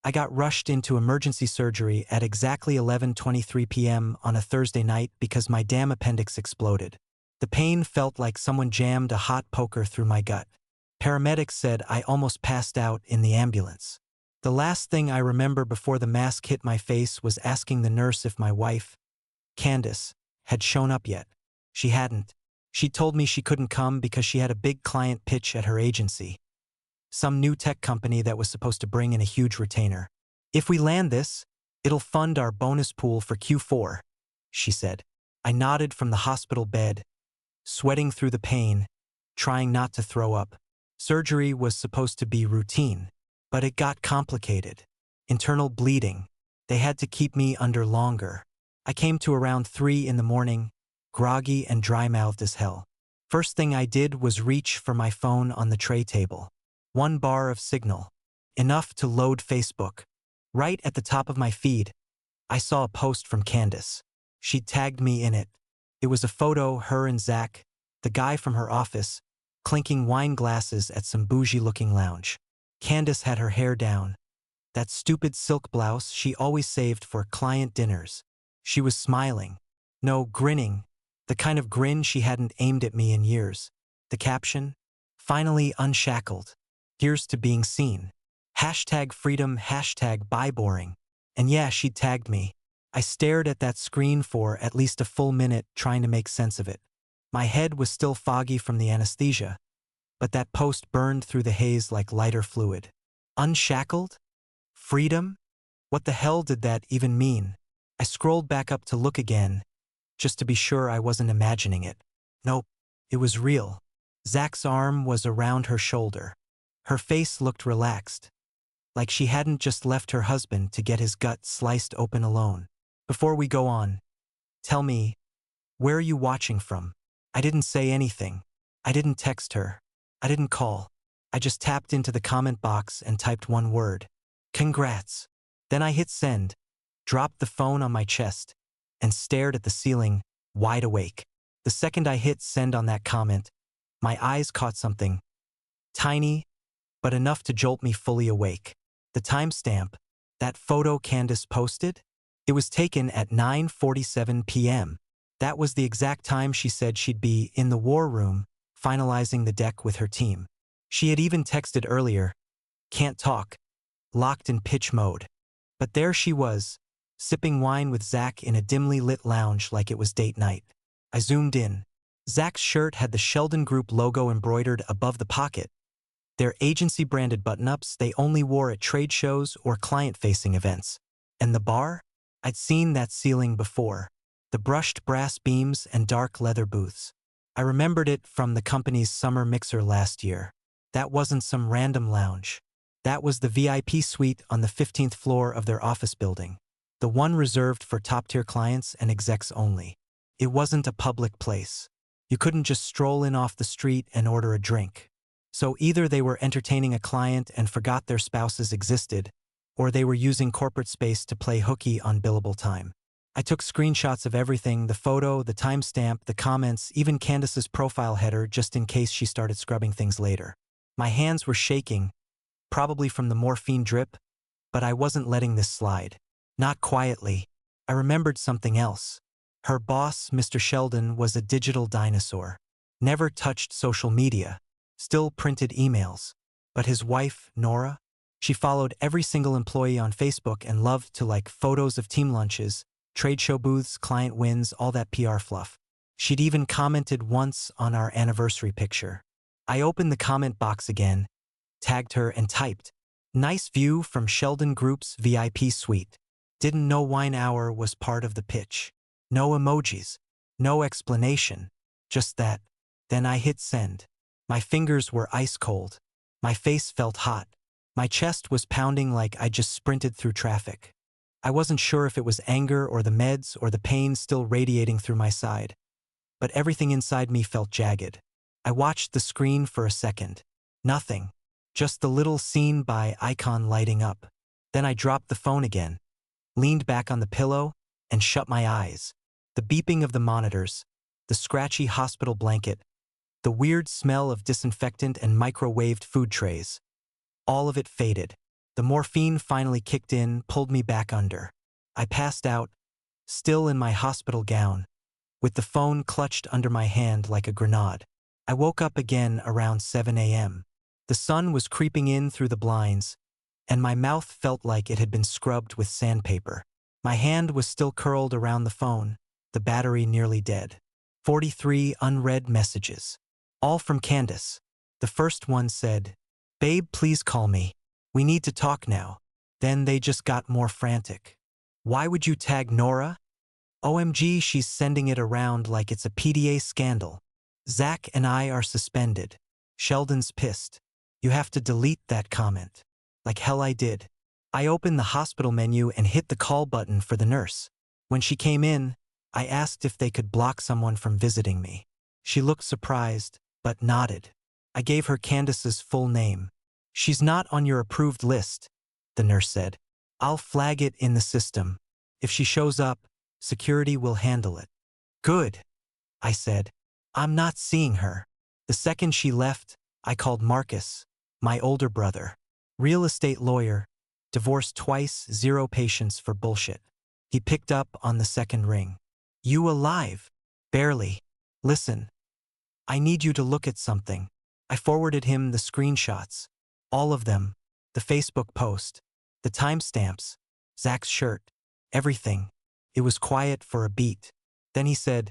I got rushed into emergency surgery at exactly 11:23 p.m. on a Thursday night because my damn appendix exploded. The pain felt like someone jammed a hot poker through my gut. Paramedics said I almost passed out in the ambulance. The last thing I remember before the mask hit my face was asking the nurse if my wife, Candace, had shown up yet. She hadn't. She told me she couldn't come because she had a big client pitch at her agency. Some new tech company that was supposed to bring in a huge retainer. If we land this, it'll fund our bonus pool for Q4, she said. I nodded from the hospital bed, sweating through the pain, trying not to throw up. Surgery was supposed to be routine, but it got complicated. Internal bleeding. They had to keep me under longer. I came to around 3 in the morning, groggy and dry-mouthed as hell. First thing I did was reach for my phone on the tray table. 1 bar of signal. Enough to load Facebook. Right at the top of my feed, I saw a post from Candace. She'd tagged me in it. It was a photo, her and Zach, the guy from her office, clinking wine glasses at some bougie-looking lounge. Candace had her hair down. That stupid silk blouse she always saved for client dinners. She was smiling. No, grinning. The kind of grin she hadn't aimed at me in years. The caption? Finally unshackled. Here's to being seen. #freedom, #buyboring. And yeah, she'd tagged me. I stared at that screen for at least a full minute trying to make sense of it. My head was still foggy from the anesthesia, but that post burned through the haze like lighter fluid. Unshackled? Freedom? What the hell did that even mean? I scrolled back up to look again, just to be sure I wasn't imagining it. Nope, it was real. Zach's arm was around her shoulder. Her face looked relaxed, like she hadn't just left her husband to get his gut sliced open alone. Before we go on, tell me, where are you watching from? I didn't say anything. I didn't text her. I didn't call. I just tapped into the comment box and typed one word. Congrats. Then I hit send, dropped the phone on my chest, and stared at the ceiling, wide awake. The second I hit send on that comment, my eyes caught something. Tiny, but enough to jolt me fully awake. The timestamp, that photo Candace posted? It was taken at 9:47 p.m. That was the exact time she said she'd be in the war room, finalizing the deck with her team. She had even texted earlier, can't talk, locked in pitch mode. But there she was, sipping wine with Zach in a dimly lit lounge like it was date night. I zoomed in. Zach's shirt had the Sheldon Group logo embroidered above the pocket. Their agency-branded button-ups they only wore at trade shows or client-facing events. And the bar? I'd seen that ceiling before. The brushed brass beams and dark leather booths. I remembered it from the company's summer mixer last year. That wasn't some random lounge. That was the VIP suite on the 15th floor of their office building. The one reserved for top-tier clients and execs only. It wasn't a public place. You couldn't just stroll in off the street and order a drink. So either they were entertaining a client and forgot their spouses existed, or they were using corporate space to play hooky on billable time. I took screenshots of everything, the photo, the timestamp, the comments, even Candace's profile header just in case she started scrubbing things later. My hands were shaking, probably from the morphine drip, but I wasn't letting this slide. Not quietly. I remembered something else. Her boss, Mr. Sheldon, was a digital dinosaur. Never touched social media. Still printed emails. But his wife, Nora, she followed every single employee on Facebook and loved to like photos of team lunches, trade show booths, client wins, all that PR fluff. She'd even commented once on our anniversary picture. I opened the comment box again, tagged her and typed, "Nice view from Sheldon Group's VIP suite. Didn't know wine hour was part of the pitch." No emojis. No explanation. Just that. Then I hit send. My fingers were ice cold. My face felt hot. My chest was pounding like I just sprinted through traffic. I wasn't sure if it was anger or the meds or the pain still radiating through my side. But everything inside me felt jagged. I watched the screen for a second. Nothing. Just the little seen by icon lighting up. Then I dropped the phone again, leaned back on the pillow, and shut my eyes. The beeping of the monitors, the scratchy hospital blanket, the weird smell of disinfectant and microwaved food trays. All of it faded. The morphine finally kicked in, pulled me back under. I passed out, still in my hospital gown, with the phone clutched under my hand like a grenade. I woke up again around 7 a.m. The sun was creeping in through the blinds, and my mouth felt like it had been scrubbed with sandpaper. My hand was still curled around the phone, the battery nearly dead. 43 unread messages. All from Candace. The first one said, "Babe, please call me. We need to talk now." Then they just got more frantic. "Why would you tag Nora? OMG, she's sending it around like it's a PDA scandal. Zach and I are suspended. Sheldon's pissed. You have to delete that comment." Like hell I did. I opened the hospital menu and hit the call button for the nurse. When she came in, I asked if they could block someone from visiting me. She looked surprised, but nodded. I gave her Candace's full name. "She's not on your approved list," the nurse said. "I'll flag it in the system. If she shows up, security will handle it." "Good," I said. "I'm not seeing her." The second she left, I called Marcus, my older brother. Real estate lawyer, divorced twice, zero patience for bullshit. He picked up on the second ring. "You alive?" "Barely. Listen. I need you to look at something." I forwarded him the screenshots. All of them. The Facebook post. The timestamps. Zach's shirt. Everything. It was quiet for a beat. Then he said,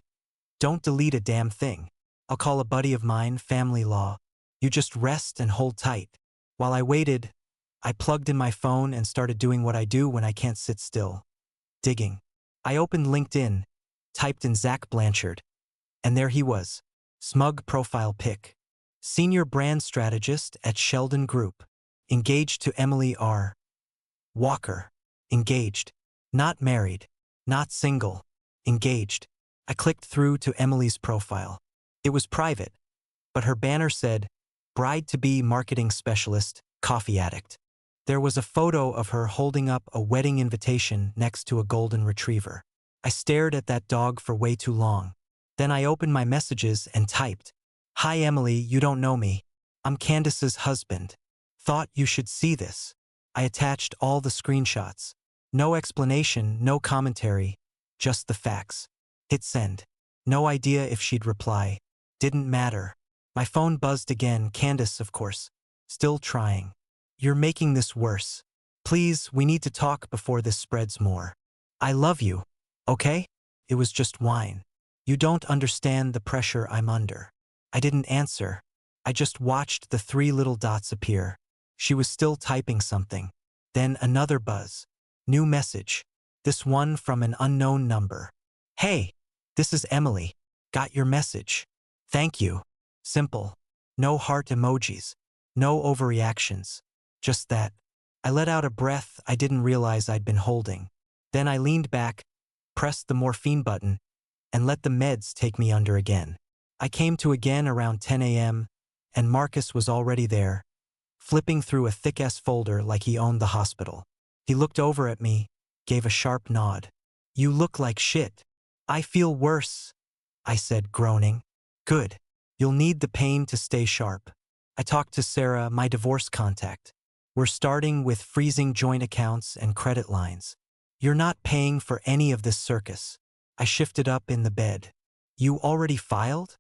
"Don't delete a damn thing. I'll call a buddy of mine, family law. You just rest and hold tight." While I waited, I plugged in my phone and started doing what I do when I can't sit still. Digging. I opened LinkedIn, typed in Zach Blanchard, and there he was. Smug profile pic. Senior brand strategist at Sheldon Group. Engaged to Emily R. Walker. Engaged. Not married. Not single. Engaged. I clicked through to Emily's profile. It was private, but her banner said, "Bride-to-be marketing specialist, coffee addict." There was a photo of her holding up a wedding invitation next to a golden retriever. I stared at that dog for way too long. Then I opened my messages and typed, "Hi Emily, you don't know me. I'm Candace's husband. Thought you should see this." I attached all the screenshots. No explanation, no commentary, just the facts. Hit send. No idea if she'd reply. Didn't matter. My phone buzzed again, Candace, of course. Still trying. "You're making this worse. Please, we need to talk before this spreads more. I love you. Okay?" It was just whine. "You don't understand the pressure I'm under." I didn't answer. I just watched the 3 little dots appear. She was still typing something. Then another buzz. New message. This one from an unknown number. "Hey, this is Emily. Got your message. Thank you." Simple. No heart emojis. No overreactions. Just that. I let out a breath I didn't realize I'd been holding. Then I leaned back, pressed the morphine button, and let the meds take me under again. I came to again around 10 a.m., and Marcus was already there, flipping through a thick-ass folder like he owned the hospital. He looked over at me, gave a sharp nod. "You look like shit." "I feel worse," I said, groaning. "Good. You'll need the pain to stay sharp." I talked to Sarah, my divorce contact. "We're starting with freezing joint accounts and credit lines. You're not paying for any of this circus." I shifted up in the bed. "You already filed?"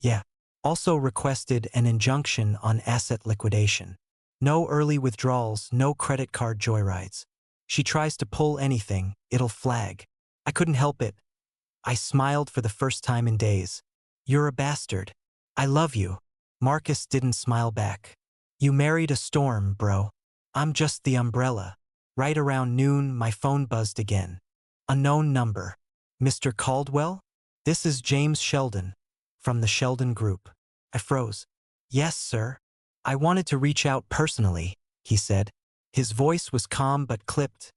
"Yeah." "Also requested an injunction on asset liquidation. No early withdrawals, no credit card joyrides. She tries to pull anything, it'll flag." I couldn't help it. I smiled for the first time in days. "You're a bastard. I love you." Marcus didn't smile back. "You married a storm, bro. I'm just the umbrella." Right around noon, my phone buzzed again. Unknown number. "Mr. Caldwell? This is James Sheldon, from the Sheldon Group." I froze. "Yes, sir. I wanted to reach out personally," he said. His voice was calm but clipped,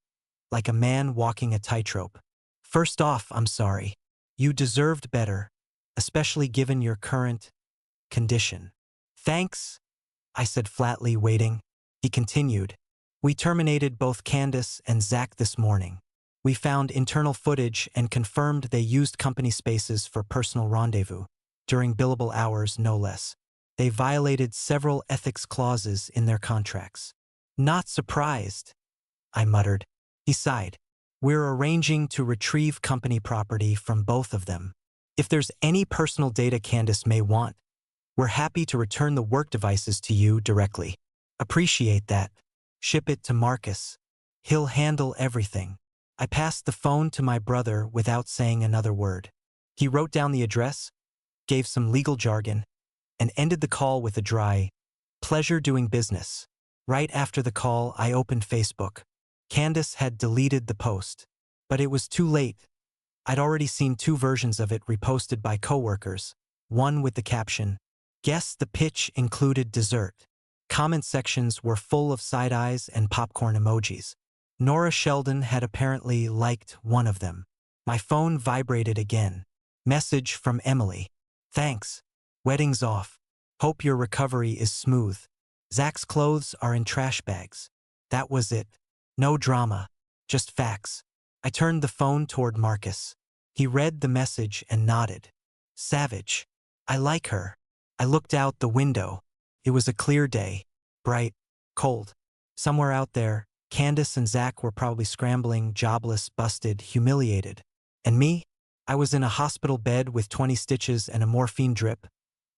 like a man walking a tightrope. "First off, I'm sorry. You deserved better, especially given your current condition." "Thanks," I said flatly, waiting. He continued. "We terminated both Candace and Zach this morning. We found internal footage and confirmed they used company spaces for personal rendezvous, during billable hours no less. They violated several ethics clauses in their contracts. Not surprised, I muttered. He sighed. We're arranging to retrieve company property from both of them. If there's any personal data Candace may want, we're happy to return the work devices to you directly. Appreciate that. Ship it to Marcus. He'll handle everything. I passed the phone to my brother without saying another word. He wrote down the address, gave some legal jargon, and ended the call with a dry, "Pleasure doing business." Right after the call, I opened Facebook. Candace had deleted the post, but it was too late. I'd already seen two versions of it reposted by coworkers, one with the caption, "Guess the pitch included dessert." Comment sections were full of side eyes and popcorn emojis. Nora Sheldon had apparently liked one of them. My phone vibrated again. Message from Emily. "Thanks. Wedding's off. Hope your recovery is smooth. Zach's clothes are in trash bags." That was it. No drama. Just facts. I turned the phone toward Marcus. He read the message and nodded. Savage. I like her. I looked out the window. It was a clear day. Bright. Cold. Somewhere out there, Candace and Zach were probably scrambling, jobless, busted, humiliated. And me? I was in a hospital bed with 20 stitches and a morphine drip,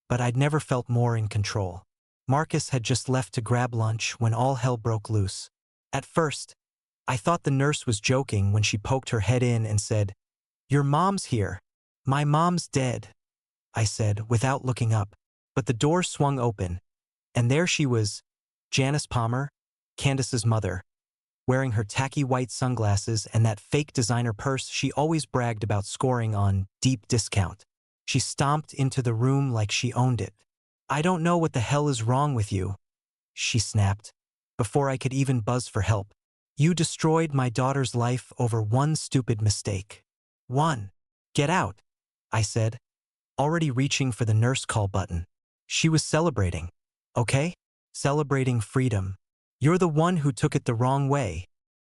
but I'd never felt more in control. Marcus had just left to grab lunch when all hell broke loose. At first, I thought the nurse was joking when she poked her head in and said, "Your mom's here." "My mom's dead," I said without looking up. But the door swung open, and there she was, Janice Palmer, Candace's mother, wearing her tacky white sunglasses and that fake designer purse she always bragged about scoring on deep discount. She stomped into the room like she owned it. "I don't know what the hell is wrong with you," she snapped, before I could even buzz for help. "You destroyed my daughter's life over one stupid mistake." "One. Get out," I said, already reaching for the nurse call button. She was celebrating. "Okay? Celebrating freedom. You're the one who took it the wrong way.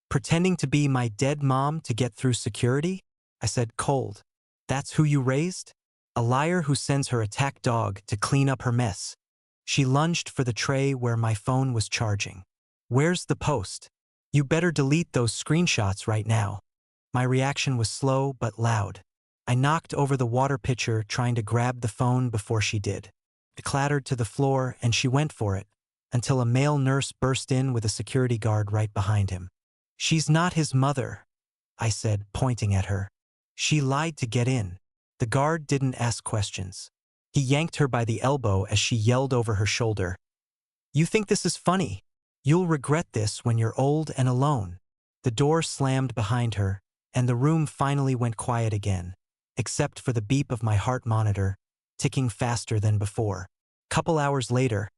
Pretending to be my dead mom to get through security?" I said cold. "That's who you raised? A liar who sends her attack dog to clean up her mess." She lunged for the tray where my phone was charging. "Where's the post? You better delete those screenshots right now." My reaction was slow but loud. I knocked over the water pitcher trying to grab the phone before she did. It clattered to the floor and she went for it, until a male nurse burst in with a security guard right behind him. "She's not his mother," I said, pointing at her. "She lied to get in." The guard didn't ask questions. He yanked her by the elbow as she yelled over her shoulder, "You think this is funny? You'll regret this when you're old and alone." The door slammed behind her, and the room finally went quiet again, except for the beep of my heart monitor, ticking faster than before. Couple hours later,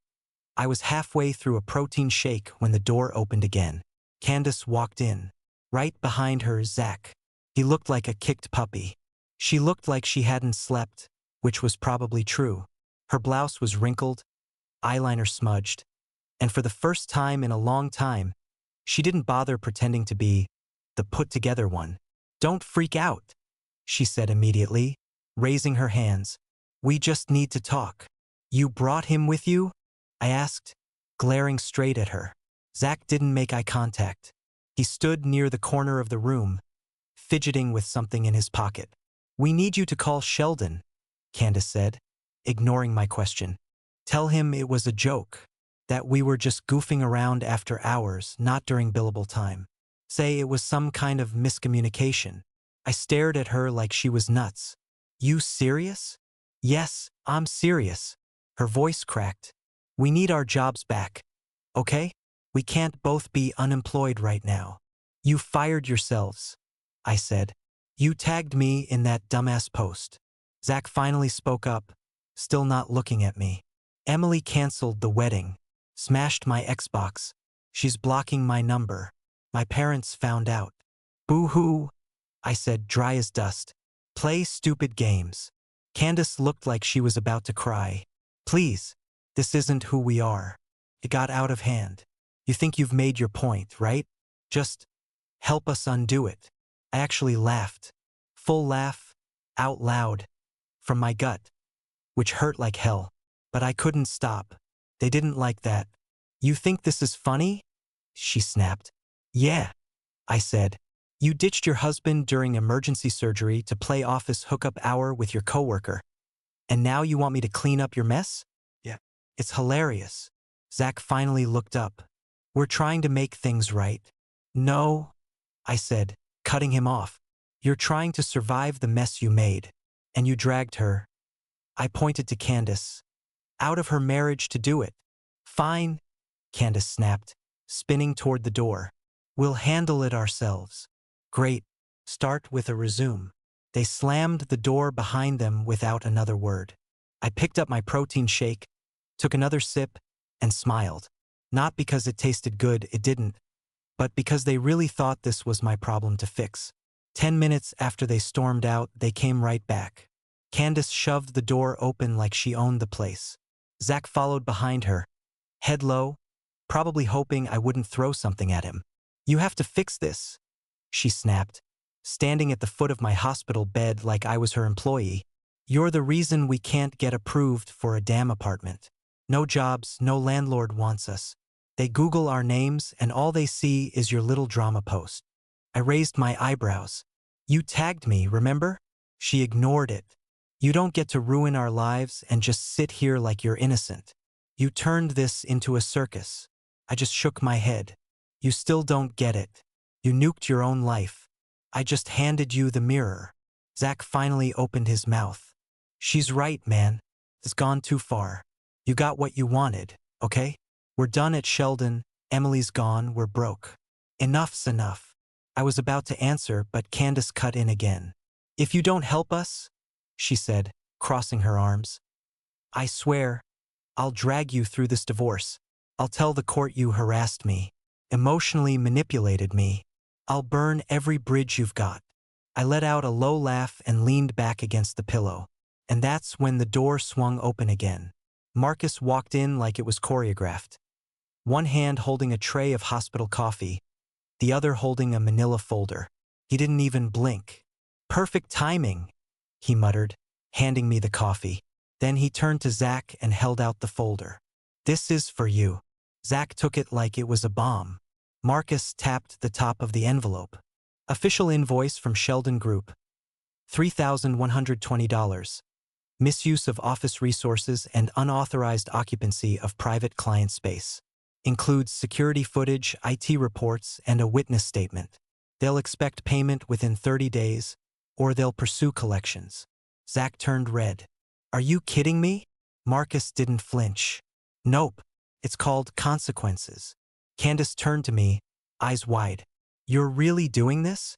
I was halfway through a protein shake when the door opened again. Candace walked in. Right behind her, Zach. He looked like a kicked puppy. She looked like she hadn't slept, which was probably true. Her blouse was wrinkled, eyeliner smudged, and for the first time in a long time, she didn't bother pretending to be the put-together one. "Don't freak out," she said immediately, raising her hands. "We just need to talk." "You brought him with you?" I asked, glaring straight at her. Zach didn't make eye contact. He stood near the corner of the room, fidgeting with something in his pocket. "We need you to call Sheldon," Candace said, ignoring my question. "Tell him it was a joke, that we were just goofing around after hours, not during billable time. Say it was some kind of miscommunication." I stared at her like she was nuts. "You serious?" "Yes, I'm serious." Her voice cracked. "We need our jobs back. Okay? We can't both be unemployed right now." "You fired yourselves," I said. "You tagged me in that dumbass post." Zach finally spoke up, still not looking at me. "Emily canceled the wedding. Smashed my Xbox. She's blocking my number. My parents found out." "Boo-hoo," I said, dry as dust. "Play stupid games." Candace looked like she was about to cry. "Please, this isn't who we are. It got out of hand. You think you've made your point, right? Just help us undo it." I actually laughed. Full laugh, out loud, from my gut, which hurt like hell. But I couldn't stop. They didn't like that. "You think this is funny?" she snapped. Yeah, I said. You ditched your husband during emergency surgery to play office hookup hour with your coworker. And now you want me to clean up your mess? Yeah. It's hilarious. Zach finally looked up. We're trying to make things right. No, I said, cutting him off. You're trying to survive the mess you made. And you dragged her. I pointed to Candace. Out of her marriage to do it. Fine, Candace snapped, spinning toward the door. We'll handle it ourselves. Great. Start with a resume. They slammed the door behind them without another word. I picked up my protein shake, took another sip, and smiled. Not because it tasted good, it didn't, but because they really thought this was my problem to fix. 10 minutes after they stormed out, they came right back. Candace shoved the door open like she owned the place. Zach followed behind her, head low, probably hoping I wouldn't throw something at him. You have to fix this, she snapped, standing at the foot of my hospital bed like I was her employee. You're the reason we can't get approved for a damn apartment. No jobs, no landlord wants us. They Google our names and all they see is your little drama post. I raised my eyebrows. You tagged me, remember? She ignored it. You don't get to ruin our lives and just sit here like you're innocent. You turned this into a circus. I just shook my head. You still don't get it. You nuked your own life. I just handed you the mirror. Zach finally opened his mouth. She's right, man. It's gone too far. You got what you wanted, okay? We're done at Sheldon. Emily's gone. We're broke. Enough's enough. I was about to answer, but Candace cut in again. If you don't help us, she said, crossing her arms, I swear, I'll drag you through this divorce. I'll tell the court you harassed me, emotionally manipulated me. I'll burn every bridge you've got. I let out a low laugh and leaned back against the pillow. And that's when the door swung open again. Marcus walked in like it was choreographed. One hand holding a tray of hospital coffee, the other holding a manila folder. He didn't even blink. Perfect timing, he muttered, handing me the coffee. Then he turned to Zach and held out the folder. This is for you. Zach took it like it was a bomb. Marcus tapped the top of the envelope. Official invoice from Sheldon Group. $3,120. Misuse of office resources and unauthorized occupancy of private client space. Includes security footage, IT reports, and a witness statement. They'll expect payment within 30 days, or they'll pursue collections. Zach turned red. Are you kidding me? Marcus didn't flinch. Nope. It's called consequences. Candace turned to me, eyes wide. You're really doing this?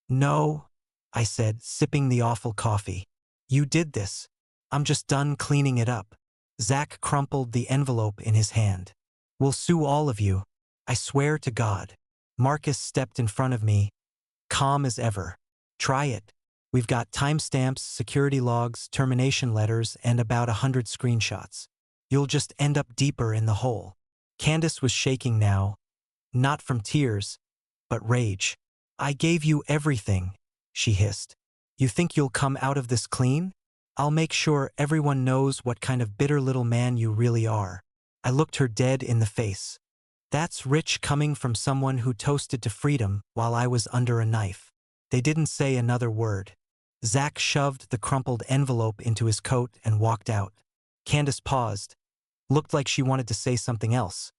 No, I said, sipping the awful coffee. You did this. I'm just done cleaning it up. Zach crumpled the envelope in his hand. We'll sue all of you. I swear to God. Marcus stepped in front of me, calm as ever. Try it. We've got timestamps, security logs, termination letters, and about 100 screenshots. You'll just end up deeper in the hole. Candace was shaking now, not from tears, but rage. I gave you everything, she hissed. You think you'll come out of this clean? I'll make sure everyone knows what kind of bitter little man you really are. I looked her dead in the face. That's rich coming from someone who toasted to freedom while I was under a knife. They didn't say another word. Zach shoved the crumpled envelope into his coat and walked out. Candace paused. Looked like she wanted to say something else.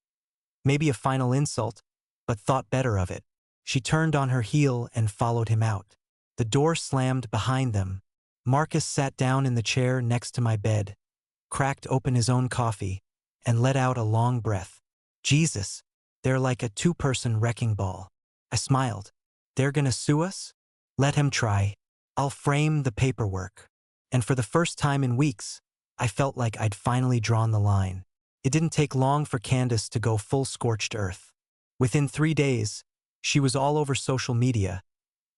Maybe a final insult, but thought better of it. She turned on her heel and followed him out. The door slammed behind them. Marcus sat down in the chair next to my bed, cracked open his own coffee, and let out a long breath. Jesus, they're like a two-person wrecking ball. I smiled. They're gonna sue us? Let him try. I'll frame the paperwork. And for the first time in weeks, I felt like I'd finally drawn the line. It didn't take long for Candace to go full scorched earth. Within 3 days, she was all over social media,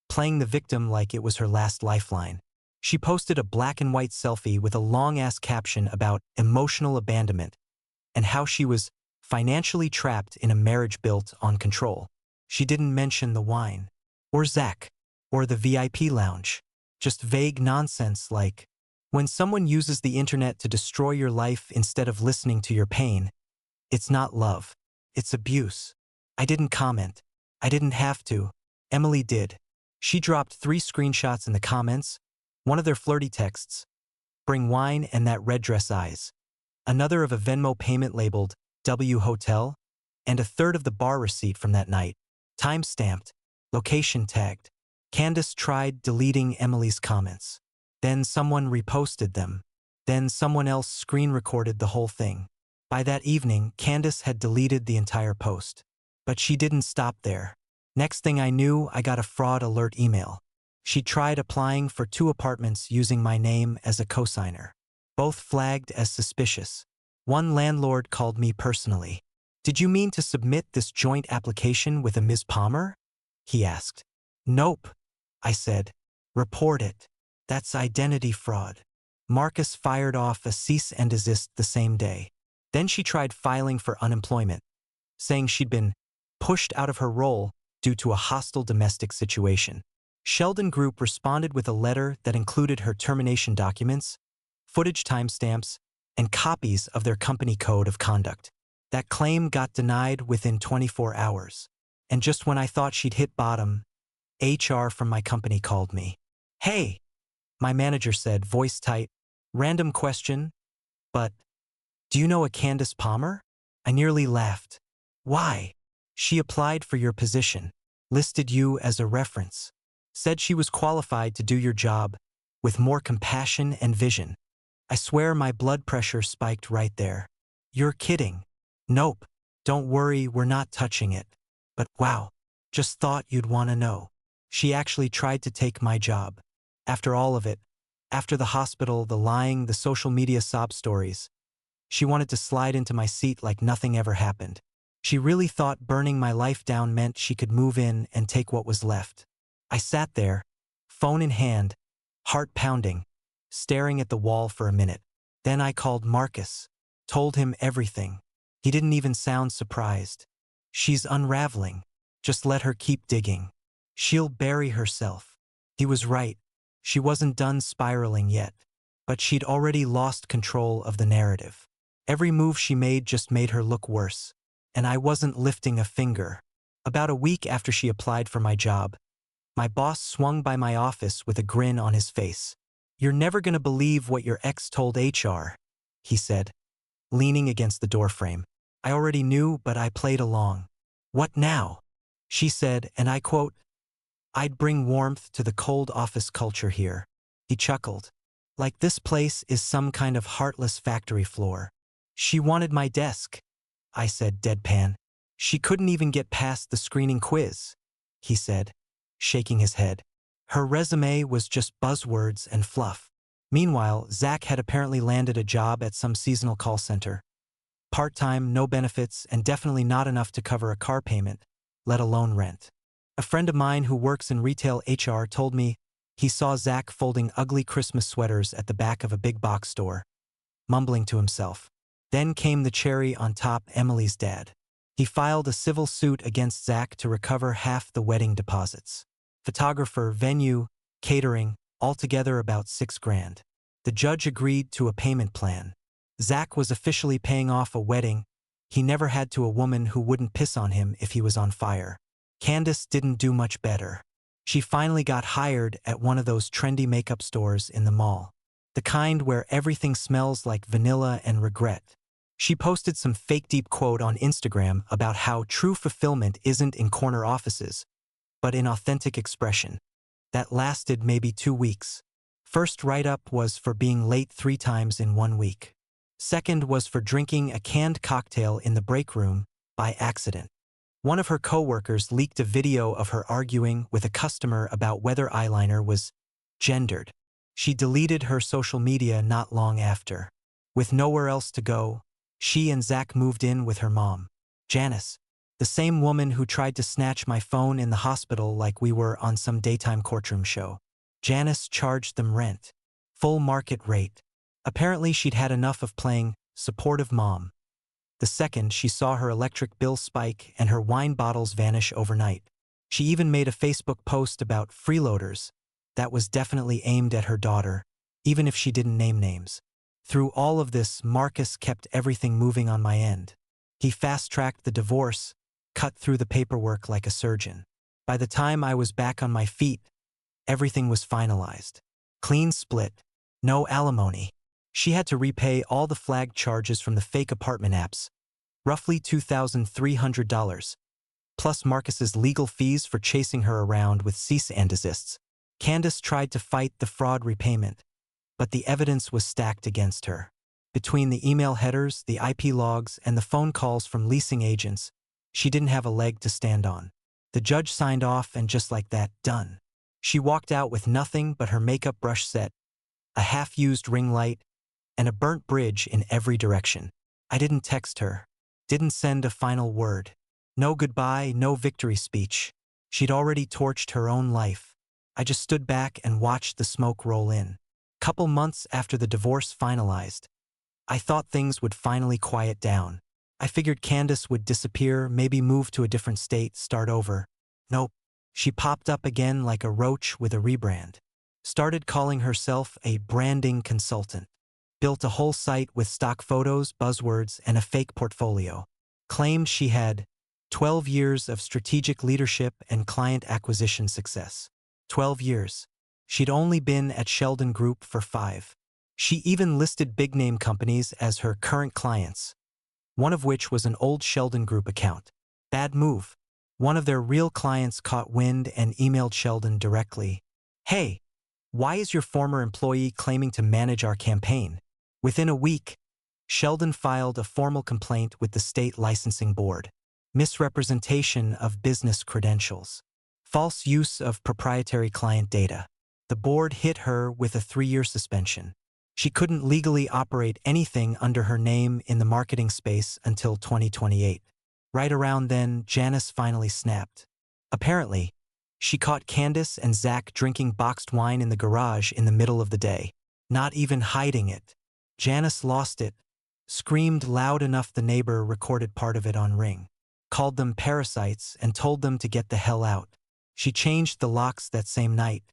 playing the victim like it was her last lifeline. She posted a black and white selfie with a long-ass caption about emotional abandonment and how she was financially trapped in a marriage built on control. She didn't mention the wine, or Zach, or the VIP lounge. Just vague nonsense like, when someone uses the internet to destroy your life instead of listening to your pain, it's not love, it's abuse. I didn't comment. I didn't have to. Emily did. She dropped 3 screenshots in the comments, one of their flirty texts, "Bring wine and that red dress eyes," another of a Venmo payment labeled W Hotel, and a third of the bar receipt from that night, time-stamped, location tagged. Candace tried deleting Emily's comments. Then someone reposted them. Then someone else screen-recorded the whole thing. By that evening, Candace had deleted the entire post. But she didn't stop there. Next thing I knew, I got a fraud alert email. She tried applying for 2 apartments using my name as a cosigner. Both flagged as suspicious. One landlord called me personally. "Did you mean to submit this joint application with a Ms. Palmer?" he asked. "Nope," I said. "Report it. That's identity fraud." Marcus fired off a cease and desist the same day. Then she tried filing for unemployment, saying she'd been pushed out of her role due to a hostile domestic situation. Sheldon Group responded with a letter that included her termination documents, footage timestamps, and copies of their company code of conduct. That claim got denied within 24 hours. And just when I thought she'd hit bottom, HR from my company called me. "Hey," my manager said, voice tight, "random question, but do you know a Candace Palmer?" I nearly laughed. "Why?" "She applied for your position, listed you as a reference, said she was qualified to do your job with more compassion and vision." I swear my blood pressure spiked right there. "You're kidding." "Nope. Don't worry, we're not touching it. But wow, just thought you'd want to know. She actually tried to take my job." After all of it, after the hospital, the lying, the social media sob stories, she wanted to slide into my seat like nothing ever happened. She really thought burning my life down meant she could move in and take what was left. I sat there, phone in hand, heart pounding, staring at the wall for a minute. Then I called Marcus, told him everything. He didn't even sound surprised. "She's unraveling. Just let her keep digging. She'll bury herself." He was right. She wasn't done spiraling yet. But she'd already lost control of the narrative. Every move she made just made her look worse. And I wasn't lifting a finger. About a week after she applied for my job, my boss swung by my office with a grin on his face. "You're never gonna believe what your ex told HR," he said, leaning against the doorframe. I already knew, but I played along. "What now?" she said, and I quote, "I'd bring warmth to the cold office culture here." He chuckled. "Like this place is some kind of heartless factory floor." "She wanted my desk," I said, deadpan. "She couldn't even get past the screening quiz," he said, shaking his head. "Her resume was just buzzwords and fluff." Meanwhile, Zach had apparently landed a job at some seasonal call center. Part-time, no benefits, and definitely not enough to cover a car payment, let alone rent. A friend of mine who works in retail HR told me he saw Zach folding ugly Christmas sweaters at the back of a big box store, mumbling to himself. Then came the cherry on top, Emily's dad. He filed a civil suit against Zach to recover half the wedding deposits. Photographer, venue, catering, altogether about $6,000. The judge agreed to a payment plan. Zach was officially paying off a wedding he never had to a woman who wouldn't piss on him if he was on fire. Candace didn't do much better. She finally got hired at one of those trendy makeup stores in the mall. The kind where everything smells like vanilla and regret. She posted some fake deep quote on Instagram about how true fulfillment isn't in corner offices, but in authentic expression. That lasted maybe 2 weeks. First write-up was for being late 3 times in 1 week. Second was for drinking a canned cocktail in the break room by accident. One of her coworkers leaked a video of her arguing with a customer about whether eyeliner was gendered. She deleted her social media not long after. With nowhere else to go, she and Zach moved in with her mom, Janice, the same woman who tried to snatch my phone in the hospital like we were on some daytime courtroom show. Janice charged them rent, full market rate. Apparently she'd had enough of playing supportive mom. The second she saw her electric bill spike and her wine bottles vanish overnight. She even made a Facebook post about freeloaders that was definitely aimed at her daughter, even if she didn't name names. Through all of this, Marcus kept everything moving on my end. He fast-tracked the divorce, cut through the paperwork like a surgeon. By the time I was back on my feet, everything was finalized. Clean split. No alimony. She had to repay all the flagged charges from the fake apartment apps, roughly $2,300, plus Marcus's legal fees for chasing her around with cease and desists. Candace tried to fight the fraud repayment, but the evidence was stacked against her. Between the email headers, the IP logs, and the phone calls from leasing agents, she didn't have a leg to stand on. The judge signed off, and just like that, done. She walked out with nothing but her makeup brush set, a half-used ring light, and a burnt bridge in every direction. I didn't text her, didn't send a final word. No goodbye, no victory speech. She'd already torched her own life. I just stood back and watched the smoke roll in. Couple months after the divorce finalized, I thought things would finally quiet down. I figured Candace would disappear, maybe move to a different state, start over. Nope. She popped up again like a roach with a rebrand. Started calling herself a branding consultant. Built a whole site with stock photos, buzzwords, and a fake portfolio. Claimed she had 12 years of strategic leadership and client acquisition success. 12 years. She'd only been at Sheldon Group for 5. She even listed big-name companies as her current clients, one of which was an old Sheldon Group account. Bad move. One of their real clients caught wind and emailed Sheldon directly. "Hey, why is your former employee claiming to manage our campaign?" Within a week, Sheldon filed a formal complaint with the state licensing board. Misrepresentation of business credentials. False use of proprietary client data. The board hit her with a 3-year suspension. She couldn't legally operate anything under her name in the marketing space until 2028. Right around then, Janice finally snapped. Apparently, she caught Candace and Zach drinking boxed wine in the garage in the middle of the day. Not even hiding it. Janice lost it, screamed loud enough the neighbor recorded part of it on Ring. Called them parasites and told them to get the hell out. She changed the locks that same night.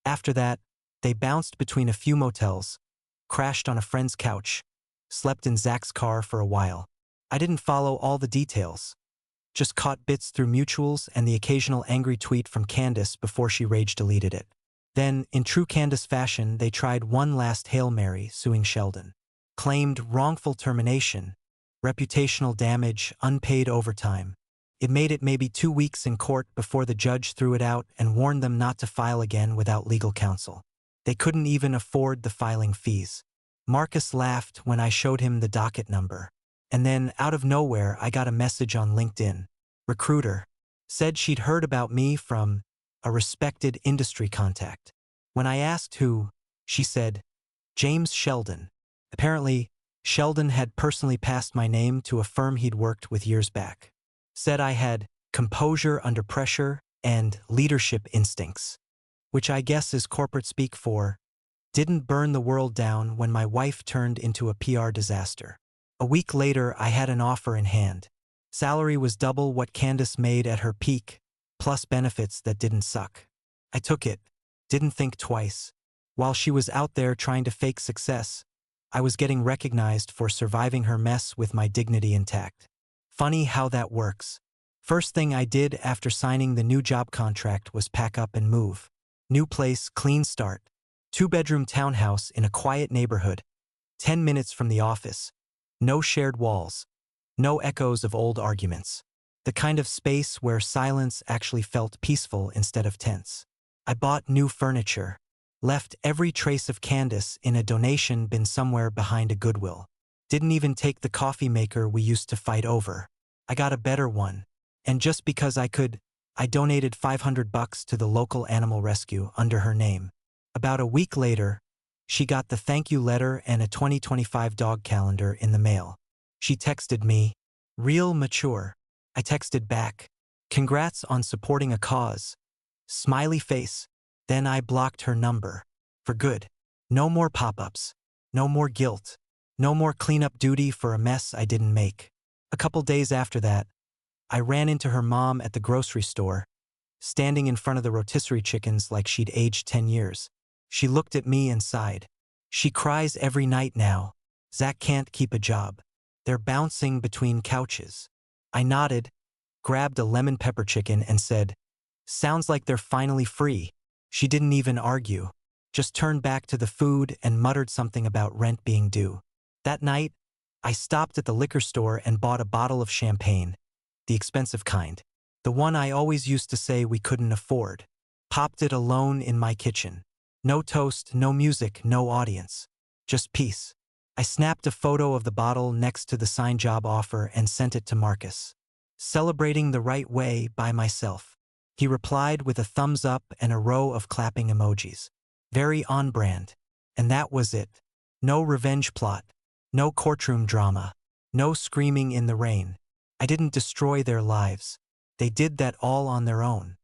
After that, they bounced between a few motels, crashed on a friend's couch, slept in Zach's car for a while. I didn't follow all the details. Just caught bits through mutuals and the occasional angry tweet from Candace before she rage deleted it. Then, in true Candace fashion, they tried one last Hail Mary, suing Sheldon. Claimed wrongful termination, reputational damage, unpaid overtime. It made it maybe 2 weeks in court before the judge threw it out and warned them not to file again without legal counsel. They couldn't even afford the filing fees. Marcus laughed when I showed him the docket number. And then, out of nowhere, I got a message on LinkedIn. Recruiter. Said she'd heard about me from a respected industry contact. When I asked who, she said, James Sheldon. Apparently, Sheldon had personally passed my name to a firm he'd worked with years back. Said I had composure under pressure and leadership instincts, which I guess is corporate speak for didn't burn the world down when my wife turned into a PR disaster. A week later, I had an offer in hand. Salary was double what Candace made at her peak, plus benefits that didn't suck. I took it, didn't think twice. While she was out there trying to fake success, I was getting recognized for surviving her mess with my dignity intact. Funny how that works. First thing I did after signing the new job contract was pack up and move. New place, clean start. 2-bedroom townhouse in a quiet neighborhood, 10 minutes from the office. No shared walls. No echoes of old arguments. The kind of space where silence actually felt peaceful instead of tense. I bought new furniture. Left every trace of Candace in a donation bin somewhere behind a Goodwill. Didn't even take the coffee maker we used to fight over. I got a better one. And just because I could, I donated $500 to the local animal rescue under her name. About a week later, she got the thank you letter and a 2025 dog calendar in the mail. She texted me, real mature. I texted back, congrats on supporting a cause. Smiley face. Then I blocked her number. For good. No more pop-ups. No more guilt. No more cleanup duty for a mess I didn't make. A couple days after that, I ran into her mom at the grocery store, standing in front of the rotisserie chickens like she'd aged 10 years. She looked at me and sighed. She cries every night now. Zach can't keep a job. They're bouncing between couches. I nodded, grabbed a lemon pepper chicken and said, "Sounds like they're finally free." She didn't even argue, just turned back to the food and muttered something about rent being due. That night, I stopped at the liquor store and bought a bottle of champagne, the expensive kind, the one I always used to say we couldn't afford. Popped it alone in my kitchen. No toast, no music, no audience. Just peace. I snapped a photo of the bottle next to the signed job offer and sent it to Marcus. Celebrating the right way by myself. He replied with a thumbs up and a row of clapping emojis. Very on brand. And that was it. No revenge plot. No courtroom drama. No screaming in the rain. I didn't destroy their lives. They did that all on their own.